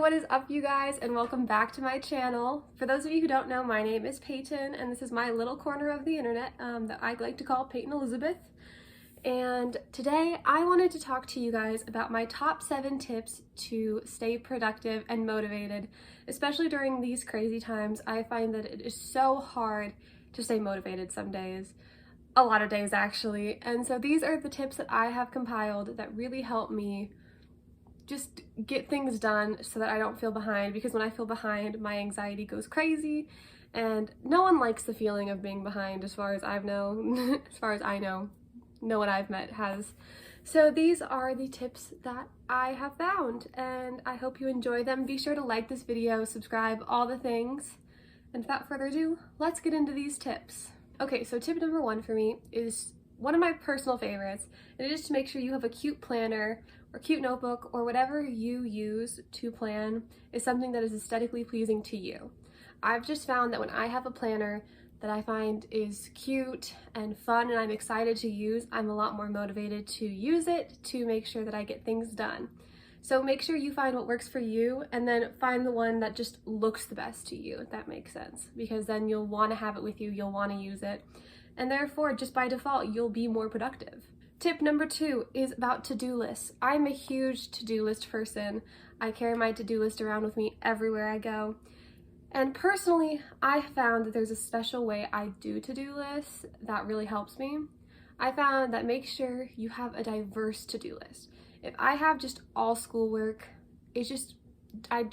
What is up, you guys, and welcome back to my channel. For those of you who don't know, my name is Peyton, and this is my little corner of the internet that I like to call Peyton Elizabeth. And today I wanted to talk to you guys about my top 7 tips to stay productive and motivated, especially during these crazy times. I find that it is so hard to stay motivated some days, a lot of days actually. And so these are the tips that I have compiled that really help me just get things done so that I don't feel behind, because when I feel behind, my anxiety goes crazy, and no one likes the feeling of being behind as far as I know. No one I've met has. So these are the tips that I have found, and I hope you enjoy them. Be sure to like this video, subscribe, all the things. And without further ado, let's get into these tips. Okay, so tip number 1 for me is one of my personal favorites, and it is to make sure you have a cute planner or cute notebook, or whatever you use to plan is something that is aesthetically pleasing to you. I've just found that when I have a planner that I find is cute and fun and I'm excited to use, I'm a lot more motivated to use it to make sure that I get things done. So make sure you find what works for you, and then find the one that just looks the best to you, if that makes sense, because then you'll want to have it with you, you'll want to use it, and therefore just by default you'll be more productive. Tip number 2 is about to-do lists. I'm a huge to-do list person. I carry my to-do list around with me everywhere I go. And personally, I found that there's a special way I do to-do lists that really helps me. I found that make sure you have a diverse to-do list. If I have just all schoolwork, it's just, I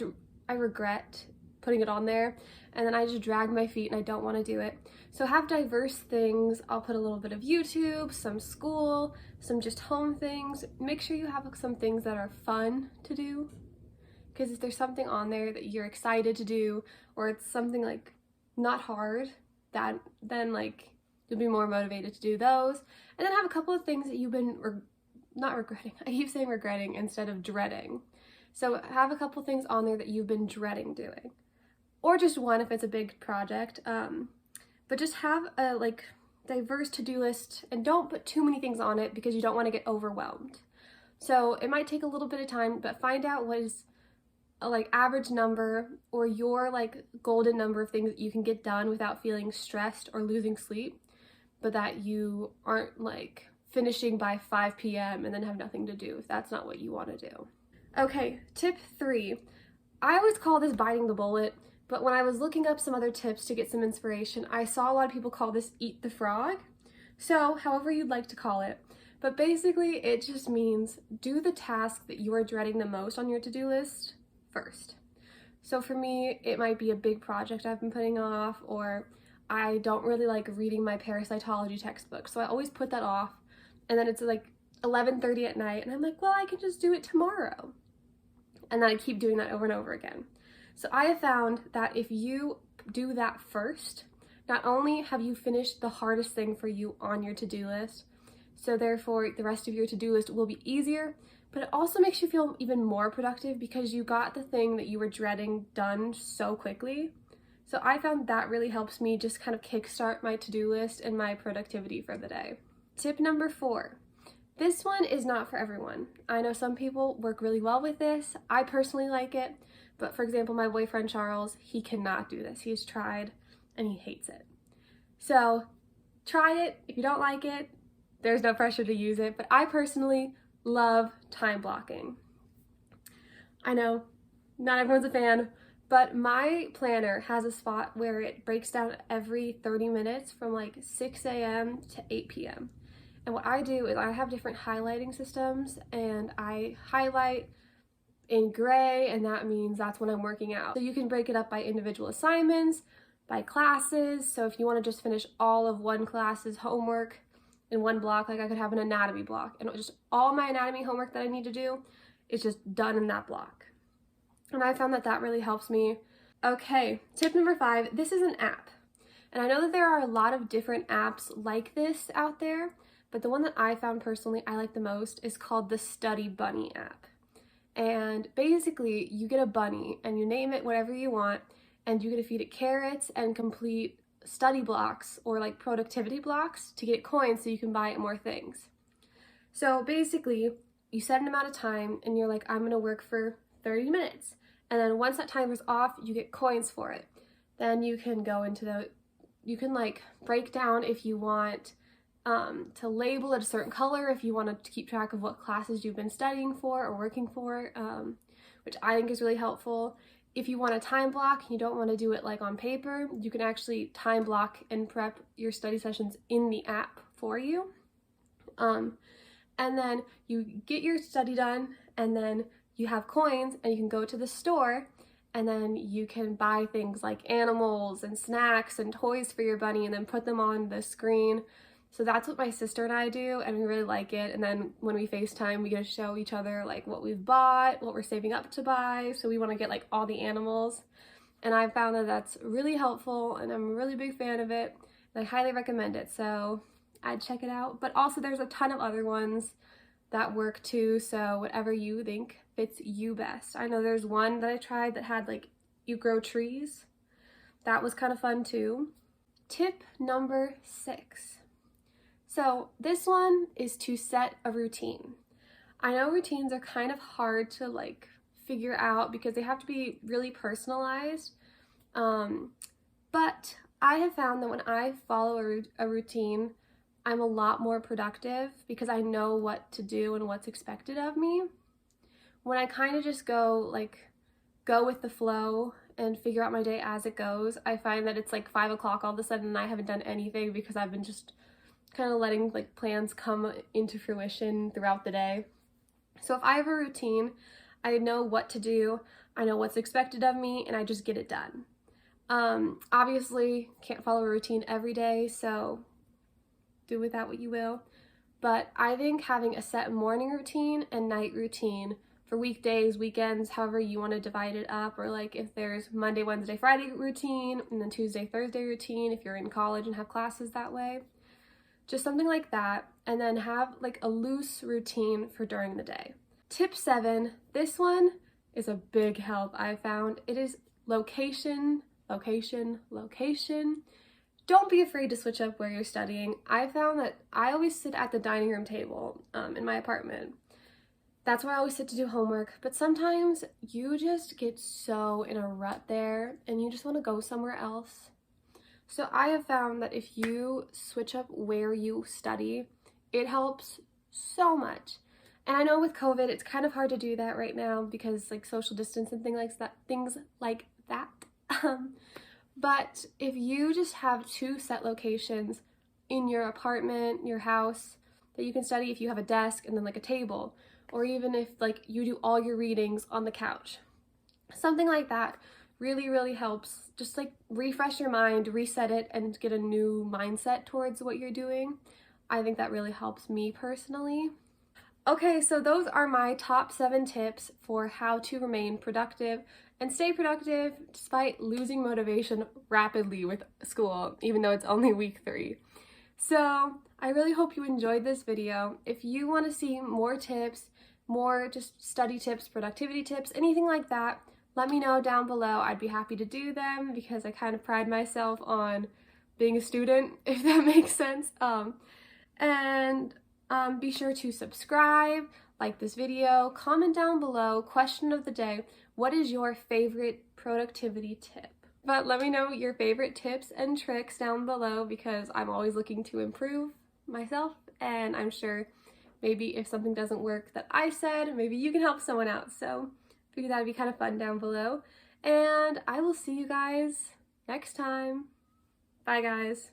regret putting it on there, and then I just drag my feet and I don't want to do it. So have diverse things. I'll put a little bit of YouTube, some school, some just home things. Make sure you have some things that are fun to do, because if there's something on there that you're excited to do, or it's something like not hard, that then like you'll be more motivated to do those. And then have a couple of things that you've been not regretting. I keep saying regretting instead of dreading. So have a couple things on there that you've been dreading doing, or just one if it's a big project. But just have a diverse to-do list, and don't put too many things on it because you don't want to get overwhelmed. So it might take a little bit of time, but find out what is a average number, or your golden number of things that you can get done without feeling stressed or losing sleep, but that you aren't finishing by 5 p.m. and then have nothing to do if that's not what you want to do. Okay, tip 3. I always call this biting the bullet, but when I was looking up some other tips to get some inspiration, I saw a lot of people call this eat the frog. So however you'd like to call it, but basically it just means do the task that you are dreading the most on your to-do list first. So for me, it might be a big project I've been putting off, or I don't really like reading my parasitology textbook, so I always put that off, and then it's 11:30 at night and I'm like, well, I can just do it tomorrow. And then I keep doing that over and over again. So I have found that if you do that first, not only have you finished the hardest thing for you on your to-do list, so therefore the rest of your to-do list will be easier, but it also makes you feel even more productive because you got the thing that you were dreading done so quickly. So I found that really helps me just kind of kickstart my to-do list and my productivity for the day. Tip number 4. This one is not for everyone. I know some people work really well with this. I personally like it, but for example, my boyfriend Charles, he cannot do this. He's tried and he hates it. So try it. If you don't like it, there's no pressure to use it, but I personally love time blocking. I know not everyone's a fan, but my planner has a spot where it breaks down every 30 minutes from 6 a.m. to 8 p.m. And what I do is I have different highlighting systems, and I highlight in gray, and that means that's when I'm working out. So you can break it up by individual assignments, by classes. So if you want to just finish all of one class's homework in one block, I could have an anatomy block, and just all my anatomy homework that I need to do is just done in that block. And I found that that really helps me. Okay, tip number 5, this is an app. And I know that there are a lot of different apps like this out there, but the one that I found personally I like the most is called the Study Bunny app. And basically you get a bunny and you name it whatever you want, and you get to feed it carrots and complete study blocks or productivity blocks to get coins so you can buy it more things. So basically you set an amount of time and you're like, I'm gonna work for 30 minutes. And then once that timer's off, you get coins for it. Then you can you can like break down if you want to label it a certain color, if you want to keep track of what classes you've been studying for or working for, which I think is really helpful. If you want a time block, you don't want to do it like on paper, you can actually time block and prep your study sessions in the app for you. And then you get your study done, and then you have coins, and you can go to the store, and then you can buy things like animals and snacks and toys for your bunny and then put them on the screen. So that's what my sister and I do, and we really like it. And then when we FaceTime, we get to show each other like what we've bought, what we're saving up to buy. So we want to get like all the animals. And I found that that's really helpful, and I'm a really big fan of it, and I highly recommend it. So I'd check it out. But also there's a ton of other ones that work too, so whatever you think fits you best. I know there's one that I tried that had like you grow trees. That was kind of fun too. Tip number 6. So this one is to set a routine. I know routines are kind of hard to like figure out because they have to be really personalized, but I have found that when I follow a routine, I'm a lot more productive because I know what to do and what's expected of me. When I kind of just go with the flow and figure out my day as it goes, I find that it's like 5 o'clock all of a sudden and I haven't done anything because I've been just kind of letting like plans come into fruition throughout the day. So if I have a routine, I know what to do, I know what's expected of me, and I just get it done. Obviously can't follow a routine every day, so do with that what you will. But I think having a set morning routine and night routine for weekdays, weekends, however you want to divide it up, or like if there's Monday, Wednesday, Friday routine, and then Tuesday, Thursday routine if you're in college and have classes that way. Just something like that, and then have like a loose routine for during the day. Tip 7, this one is a big help I found. It is location, location, location. Don't be afraid to switch up where you're studying. I found that I always sit at the dining room table in my apartment. That's where I always sit to do homework, but sometimes you just get so in a rut there and you just want to go somewhere else. So I have found that if you switch up where you study, it helps so much. And I know with COVID, it's kind of hard to do that right now because like social distance and things like that. But if you just have 2 set locations in your apartment, your house, that you can study, if you have a desk and then like a table, or even if like you do all your readings on the couch, something like that really, really helps. Just like refresh your mind, reset it, and get a new mindset towards what you're doing. I think that really helps me personally. Okay, so those are my top 7 tips for how to remain productive and stay productive despite losing motivation rapidly with school, even though it's only week 3. So I really hope you enjoyed this video. If you want to see more tips, more just study tips, productivity tips, anything like that, let me know down below. I'd be happy to do them because I kind of pride myself on being a student, if that makes sense. Be sure to subscribe, like this video, comment down below, question of the day, what is your favorite productivity tip? But let me know your favorite tips and tricks down below because I'm always looking to improve myself, and I'm sure maybe if something doesn't work that I said, maybe you can help someone out. So I figured that'd be kind of fun down below. And I will see you guys next time. Bye guys.